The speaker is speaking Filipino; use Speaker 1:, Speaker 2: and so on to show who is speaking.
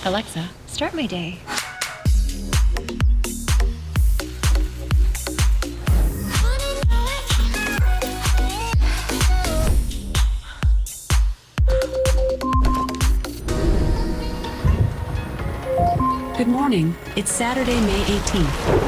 Speaker 1: Alexa, start my day.
Speaker 2: Good morning. It's Saturday, May 18th.